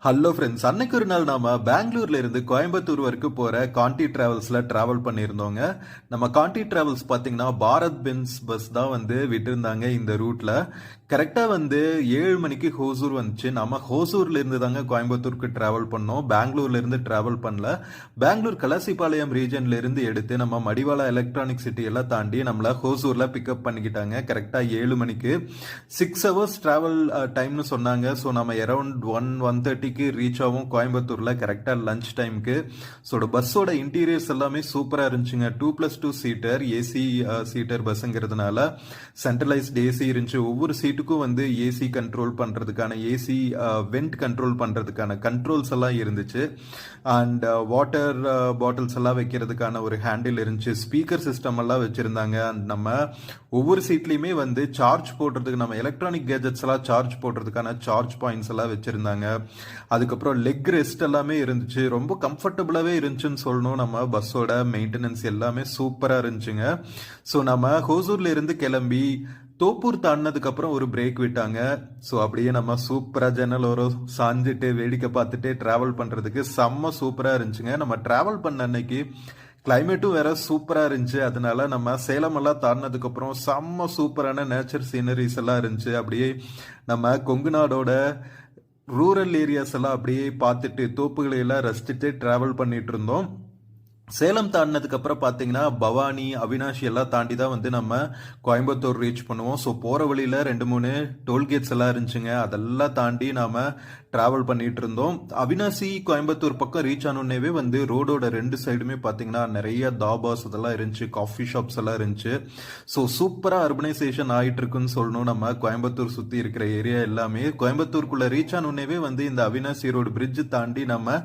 Hello friends, அன்னைக்கு ஒரு நாள் நாம பெங்களூர்ல இருந்து கோயம்புத்தூர் வரைக்கும் போற காண்டி டிராவல்ஸ்ல டிராவல் பண்ணியிருந்தோங்க. நம்ம காண்டி டிராவல்ஸ் பாத்தீங்கன்னா பாரத் பென்ஸ் பஸ் தான் வந்து விட்டிருந்தாங்க இந்த ரூட்ல. கரெக்டா வந்து 7 மணிக்கு ஹோசூர் வந்துச்சு. நம்ம ஹோசூர்ல இருந்து தாங்க கோயம்புத்தூருக்கு டிராவல் பண்ணோம், பெங்களூர்ல இருந்து டிராவல் பண்ணல. பெங்களூர் கலசிபாளையம் ரீஜன்ல இருந்து எடுத்து நம்ம மடிவாளா எலக்ட்ரானிக் சிட்டி எல்லாம் தாண்டி நம்மள ஹோசூர்ல பிக்கப் பண்ணிக்கிட்டாங்க. கரெக்டா 7 மணிக்கு 6 ஹவர்ஸ் டிராவல் டைம்னு சொன்னாங்க. ஸோ நம்ம அரௌண்ட் 1:30 ரீச் ஆகும் கோயம்புத்தூர்ல கரெக்டா லஞ்ச் டைமுக்கு. ஸோ பஸ்ஸோட இன்டீரியர்ஸ் எல்லாமே சூப்பரா இருந்துச்சுங்க. 2+2 சீட்டர் ஏசி சீட்டர் பஸ்ங்கிறதுனால சென்ட்ரலைஸ்ட் ஏசி இருந்துச்சு. ஒவ்வொரு சீட்டுக்கும் வந்து ஏசி கண்ட்ரோல் பண்றதுக்கான ஏசி வெண்ட் கண்ட்ரோல் பண்றதுக்கான கண்ட்ரோல்ஸ் எல்லாம் இருந்துச்சு. அண்ட் வாட்டர் பாட்டில்ஸ் எல்லாம் வைக்கிறதுக்கான ஒரு ஹேண்டில் இருந்துச்சு. ஸ்பீக்கர் சிஸ்டம் எல்லாம் வச்சிருந்தாங்க. நம்ம ஒவ்வொரு சீட்லயுமே வந்து சார்ஜ் போடுறதுக்கு நம்ம எலக்ட்ரானிக் கேஜெட்ஸ் எல்லாம் சார்ஜ் போடுறதுக்கான சார்ஜ் பாயிண்ட்ஸ் எல்லாம் வச்சிருந்தாங்க. அதுக்கப்புறம் லெக் ரெஸ்ட் எல்லாமே இருந்துச்சு. ரொம்ப கம்ஃபர்டபுளாவே இருந்துச்சுன்னு சொல்லணும். நம்ம பஸ்ஸோட மெயின்டெனன்ஸ் எல்லாமே சூப்பரா இருந்துச்சுங்க. ஸோ நம்ம ஹோசூர்ல இருந்து கிளம்பி தோப்பூர் தாண்டினதுக்கு அப்புறம் ஒரு பிரேக் விட்டாங்க. ஸோ அப்படியே நம்ம சூப்பரா ஜன்னல் ஓரம் சாஞ்சிட்டு வேடிக்கை பார்த்துட்டு டிராவல் பண்றதுக்கு செம்ம சூப்பரா இருந்துச்சுங்க. நம்ம டிராவல் பண்ண அன்னைக்கு கிளைமேட்டும் வேற சூப்பரா இருந்துச்சு. அதனால நம்ம சேலம் எல்லாம் தாண்டினதுக்கு அப்புறம் செம்ம சூப்பரான நேச்சர் சீனரிஸ் எல்லாம் இருந்துச்சு. அப்படியே நம்ம கொங்கு நாடோட ரூரல் ஏரியாஸ் எல்லாம் அப்படியே பார்த்துட்டு தோப்புகளை எல்லாம் ரசிச்சுட்டு டிராவல் பண்ணிட்டு இருந்தோம். சேலம் தாண்டினதுக்கு அப்புறம் பார்த்தீங்கன்னா பவானி, அவினாஷி எல்லாம் தாண்டி தான் வந்து நம்ம கோயம்புத்தூர் ரீச் பண்ணுவோம். ஸோ போகிற வழியில் 2-3 டோல்கேட்ஸ் எல்லாம் இருந்துச்சுங்க. அதெல்லாம் தாண்டி நாம டிராவல் பண்ணிட்டு இருந்தோம். அவினாசி கோயம்புத்தூர் பக்கம் ரீச் ஆனோடனேவே வந்து ரோடோட 2 சைடுமே பார்த்தீங்கன்னா நிறைய தாபாஸ் அதெல்லாம் இருந்துச்சு, காஃபி ஷாப்ஸ் எல்லாம் இருந்துச்சு. ஸோ சூப்பராக அர்பனைசேஷன் ஆகிட்டு இருக்குன்னு சொல்லணும். நம்ம கோயம்புத்தூர் சுற்றி இருக்கிற ஏரியா எல்லாமே கோயம்புத்தூருக்குள்ள ரீச் ஆனோடனேவே வந்து இந்த அவினாசி ரோடு பிரிட்ஜ் தாண்டி நம்ம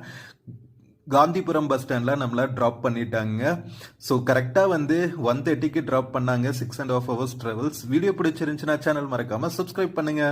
காந்திபுரம் பஸ் ஸ்டாண்ட்ல நம்மள டிராப் பண்ணிட்டாங்க. ஸோ கரெக்டா வந்து 1:30க்கு டிராப் பண்ணாங்க. 6.5 hours டிராவல்ஸ். வீடியோ பிடிச்சிருந்துச்சுன்னா சேனல் மறக்காம சப்ஸ்கிரைப் பண்ணுங்க.